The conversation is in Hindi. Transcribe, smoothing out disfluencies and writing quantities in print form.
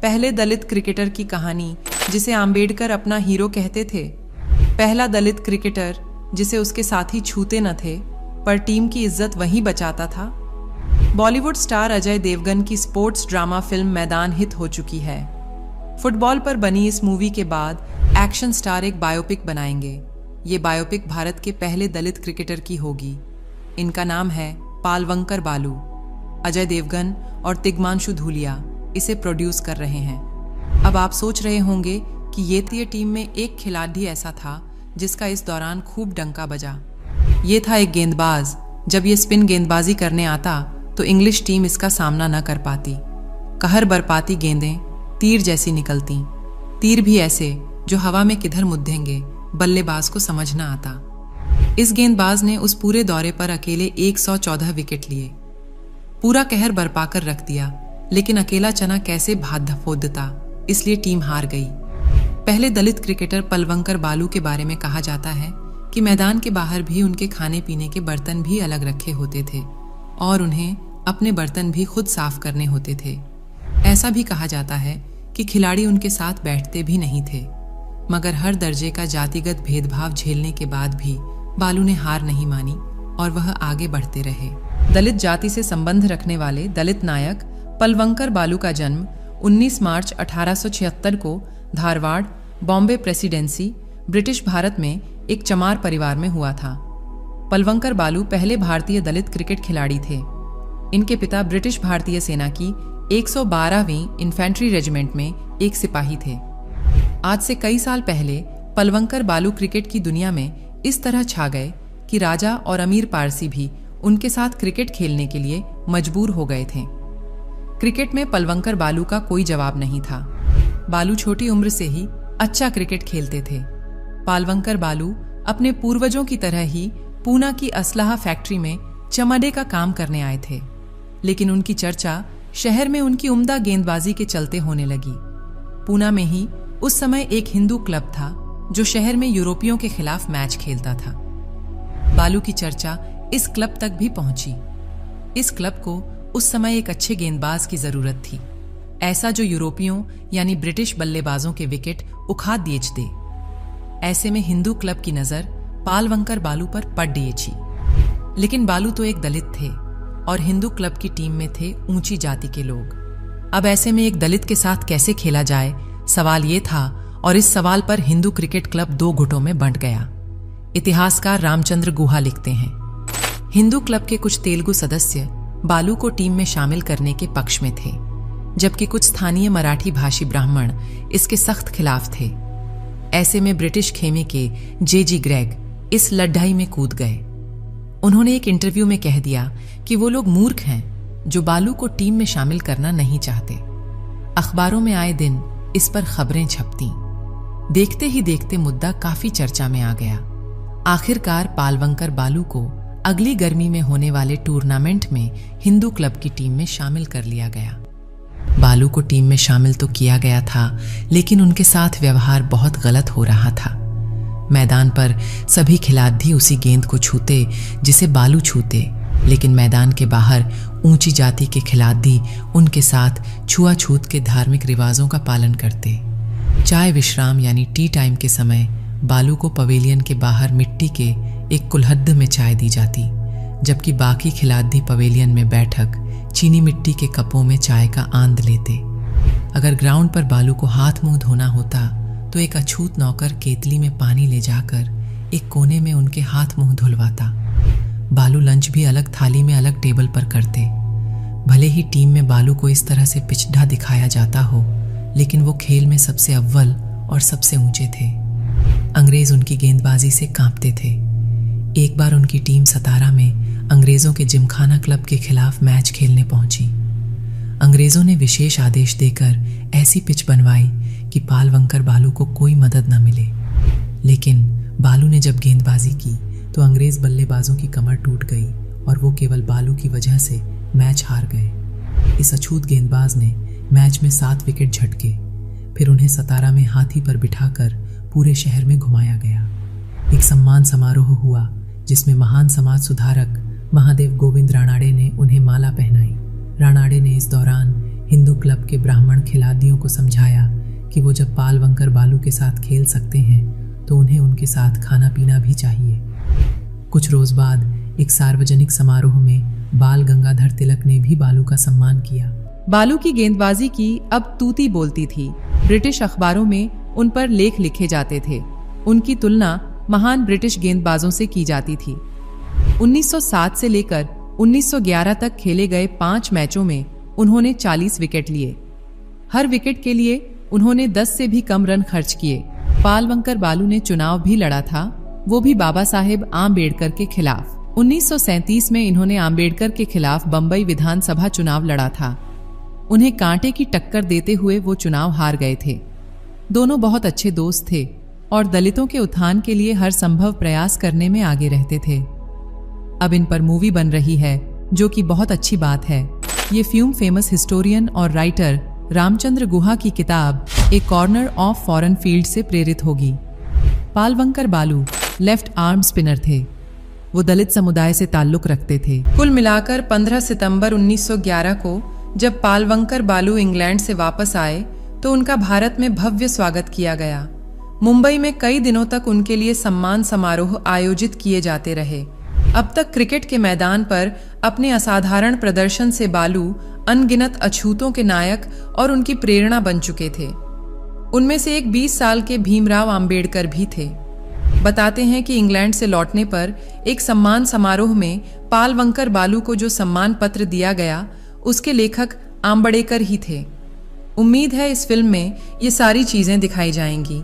पहले दलित क्रिकेटर की कहानी जिसे आम्बेडकर अपना हीरो कहते थे। पहला दलित क्रिकेटर जिसे उसके साथी छूते न थे पर टीम की इज्जत वही बचाता था। बॉलीवुड स्टार अजय देवगन की स्पोर्ट्स ड्रामा फिल्म मैदान हिट हो चुकी है। फुटबॉल पर बनी इस मूवी के बाद एक्शन स्टार एक बायोपिक बनाएंगे। ये बायोपिक भारत के पहले दलित क्रिकेटर की होगी। इनका नाम है पालवंकर बालू। अजय देवगन और तिग्मांशु धूलिया इसे प्रोड्यूस कर रहे हैं। अब आप सोच रहे होंगे कि ये टीम में एक खिलाड़ी ऐसा था जिसका इस दौरान खूब डंका बजा। ये था एक गेंदबाज। जब ये स्पिन गेंदबाजी करने आता तो इंग्लिश टीम इसका सामना न कर पाती। कहर बरपाती गेंदें तीर जैसी निकलती, तीर भी ऐसे जो हवा में किधर मुद्देंगे बल्लेबाज को समझ न आता। इस गेंदबाज ने उस पूरे दौरे पर अकेले 114 विकेट लिए, पूरा कहर बरपाकर रख दिया। लेकिन अकेला चना कैसे भात फोदता, इसलिए टीम हार गई। पहले दलित क्रिकेटर पालवंकर बालू के बारे में कहा जाता है कि मैदान के बाहर भी उनके खाने पीने के बर्तन भी अलग रखे होते थे और उन्हें अपने बर्तन भी खुद साफ करने होते थे। ऐसा भी कहा जाता है कि खिलाड़ी उनके साथ बैठते भी नहीं थे। मगर हर दर्जे का जातिगत भेदभाव झेलने के बाद भी बालू ने हार नहीं मानी और वह आगे बढ़ते रहे। दलित जाति से संबंध रखने वाले दलित नायक पालवंकर बालू का जन्म 19 मार्च 1876 को धारवाड़, बॉम्बे प्रेसिडेंसी, ब्रिटिश भारत में एक चमार परिवार में हुआ था। पालवंकर बालू पहले भारतीय दलित क्रिकेट खिलाड़ी थे। इनके पिता ब्रिटिश भारतीय सेना की 112वीं इन्फेंट्री रेजिमेंट में एक सिपाही थे। आज से कई साल पहले पालवंकर बालू क्रिकेट की दुनिया में इस तरह छा गए कि राजा और अमीर पारसी भी उनके साथ क्रिकेट खेलने के लिए मजबूर हो गए थे। क्रिकेट में पालवंकर बालू का कोई जवाब नहीं था। बालू छोटी उम्र से ही अच्छा क्रिकेट खेलते थे। पालवंकर बालू अपने पूर्वजों की तरह ही पूना की असलाहा फैक्ट्री में चमड़े का काम करने आए थे, लेकिन उनकी चर्चा शहर में उनकी उम्दा गेंदबाजी के चलते होने लगी। पूना में ही उस समय एक हिंदू क्लब था जो शहर में यूरोपियों के खिलाफ मैच खेलता था। बालू की चर्चा इस क्लब तक भी पहुंची। इस क्लब को उस समय एक अच्छे गेंदबाज की जरूरत थी, ऐसा जो यूरोपियों यानी ब्रिटिश बल्लेबाजों के विकेट उखाड़ दीच दे। ऐसे में हिंदू क्लब की नजर पालवंकर बालू पर पड़ गई। लेकिन बालू तो एक दलित थे और हिंदू क्लब की टीम में थे ऊंची जाति के लोग। अब ऐसे में एक दलित के साथ कैसे खेला जाए, सवाल ये था और इस सवाल पर हिंदू क्रिकेट क्लब दो गुटों में बंट गया। इतिहासकार रामचंद्र गुहा लिखते हैं, हिंदू क्लब के कुछ तेलुगु सदस्य बालू को टीम में शामिल करने के पक्ष में थे, जबकि कुछ स्थानीय मराठी भाषी ब्राह्मण इसके सख्त खिलाफ थे। ऐसे में ब्रिटिश खेमे के जे.जी. ग्रेग इस लड़ाई में कूद गए। उन्होंने एक इंटरव्यू में कह दिया कि वो लोग मूर्ख हैं जो बालू को टीम में शामिल करना नहीं चाहते। अखबारों में आए दिन इस पर खबरें छपती। देखते ही देखते मुद्दा काफी चर्चा में आ गया। आखिरकार पालवंकर बालू को अगली गर्मी में होने वाले टूर्नामेंट में हिंदू क्लब की टीम में शामिल कर लिया गया। बालू को टीम में शामिल तो किया गया था, लेकिन उनके साथ व्यवहार बहुत गलत हो रहा था। मैदान पर सभी खिलाड़ी उसी गेंद को छूते जिसे बालू छूते, लेकिन मैदान के बाहर ऊंची जाति के खिलाड़ी उनके साथ छुआछूत के धार्मिक रिवाजों का पालन करते। चाय विश्राम यानी टी टाइम के समय बालू को पवेलियन के बाहर मिट्टी के एक कुल्हड़ में चाय दी जाती, जबकि बाकी खिलाड़ी पवेलियन में बैठक चीनी मिट्टी के कपों में चाय का आनंद लेते। अगर ग्राउंड पर बालू को हाथ मुंह धोना होता तो एक अछूत नौकर केतली में पानी ले जाकर एक कोने में उनके हाथ मुंह धुलवाता। बालू लंच भी अलग थाली में अलग टेबल पर करते। भले ही टीम में बालू को इस तरह से पिछड़ा दिखाया जाता हो, लेकिन वो खेल में सबसे अव्वल और सबसे ऊंचे थे। अंग्रेज उनकी गेंदबाजी से कांपते थे। एक बार उनकी टीम सतारा में अंग्रेजों के जिमखाना क्लब के खिलाफ मैच खेलने पहुंची। अंग्रेजों ने विशेष आदेश देकर ऐसी पिच बनवाई कि पालवंकर बालू को कोई मदद न मिले। लेकिन बालू ने जब गेंदबाजी की तो अंग्रेज बल्लेबाजों की कमर टूट गई और वो केवल बालू की वजह से मैच हार गए। इस अछूत गेंदबाज ने मैच में 7 विकेट झटके। फिर उन्हें सतारा में हाथी पर बिठाकर पूरे शहर में घुमाया गया। एक सम्मान समारोह हुआ जिसमें महान समाज सुधारक महादेव गोविंद रानाडे ने उन्हें माला पहनाई। रानाडे ने इस दौरान हिंदू क्लब के ब्राह्मण खिलाड़ियों को समझाया कि वो जब पालवंकर बालू के साथ खेल सकते हैं तो उन्हें उनके साथ खाना पीना भी चाहिए। कुछ रोज बाद एक सार्वजनिक समारोह में बाल गंगाधर तिलक ने भी बालू का सम्मान किया। बालू की गेंदबाजी की अब तूती बोलती थी। ब्रिटिश अखबारों में उन पर लेख लिखे जाते थे। उनकी तुलना महान ब्रिटिश गेंदबाजों से की जाती थी। 1907 से लेकर 1911 तक खेले गए 5 मैचों में उन्होंने 40 विकेट लिए। हर विकेट के लिए उन्होंने 10 से भी कम रन खर्च किए। पालवंकर बालू ने चुनाव भी लड़ा था, वो भी बाबा साहेब आम्बेडकर के खिलाफ। 1937 में इन्होंने आम्बेडकर के खिलाफ बंबई विधानसभा चुनाव लड़ा था। उन्हें कांटे की टक्कर देते हुए वो चुनाव हार गए थे। दोनों बहुत अच्छे दोस्त थे और दलितों के उत्थान के लिए हर संभव प्रयास करने में आगे रहते थे। अब इन पर मूवी बन रही है, जो कि बहुत अच्छी बात है। ये फिल्म फेमस हिस्टोरियन और राइटर रामचंद्र गुहा की किताब ए कॉर्नर ऑफ फॉरेन फील्ड से प्रेरित होगी। पालवंकर बालू लेफ्ट आर्म स्पिनर थे। वो दलित समुदाय से ताल्लुक रखते थे। कुल मिलाकर 15 सितंबर 1911 को जब पालवंकर बालू इंग्लैंड से वापस आए तो उनका भारत में भव्य स्वागत किया गया। मुंबई में कई दिनों तक उनके लिए सम्मान समारोह आयोजित किए जाते रहे। अब तक क्रिकेट के मैदान पर अपने असाधारण प्रदर्शन से बालू अनगिनत अछूतों के नायक और उनकी प्रेरणा बन चुके थे। उनमें से एक 20 साल के भीमराव आम्बेडकर भी थे। बताते हैं कि इंग्लैंड से लौटने पर एक सम्मान समारोह में पालवंकर बालू को जो सम्मान पत्र दिया गया उसके लेखक आम्बेडकर ही थे। उम्मीद है इस फिल्म में ये सारी चीजें दिखाई जाएंगी।